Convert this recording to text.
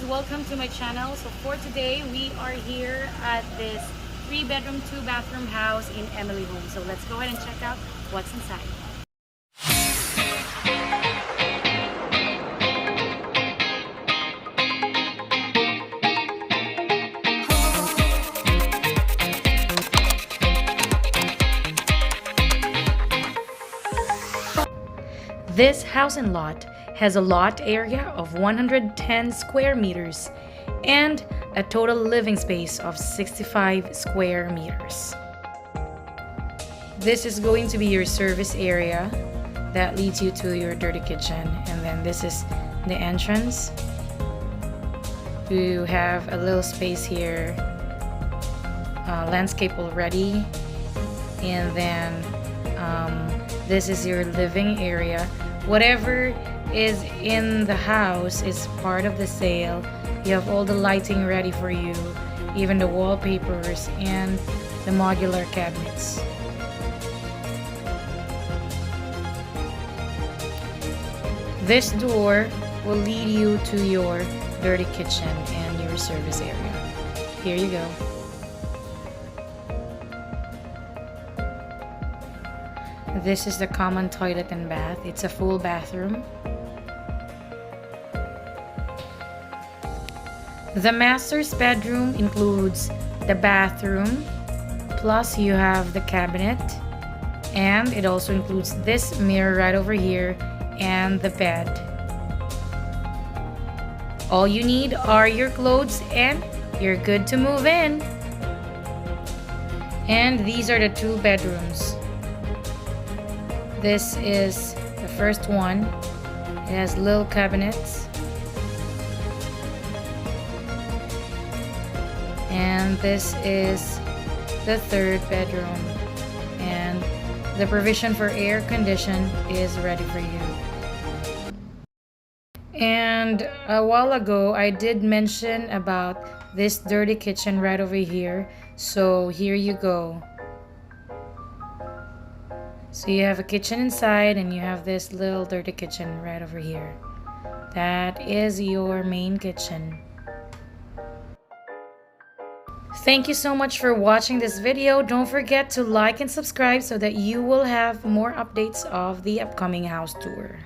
welcome to my channel. So for today, we are here at this 3-bedroom, 2-bathroom house in Emily Home. So let's go ahead and check out what's inside. This house and lot has a lot area of 110 square meters and a total living space of 65 square meters. This is going to be your service area that leads you to your dirty kitchen, and then this is the entrance. You have a little space here, landscape already, and then this is your living area. Whatever is in the house is part of the sale. You have all the lighting ready for you, even the wallpapers and the modular cabinets. This door will lead you to your dirty kitchen and your service area. Here you go. This is the common toilet and bath. It's a full bathroom. The master's bedroom includes the bathroom, plus you have the cabinet, and it also includes this mirror right over here and the bed. All you need are your clothes and you're good to move in. And these are the 2 bedrooms. This is the first one. It has little cabinets. And this is the 3rd bedroom. And the provision for air condition is ready for you. And a while ago, I did mention about this dirty kitchen right over here. So here you go. So you have a kitchen inside and you have this little dirty kitchen right over here. That is your main kitchen. Thank you so much for watching this video. Don't forget to like and subscribe so that you will have more updates of the upcoming house tour.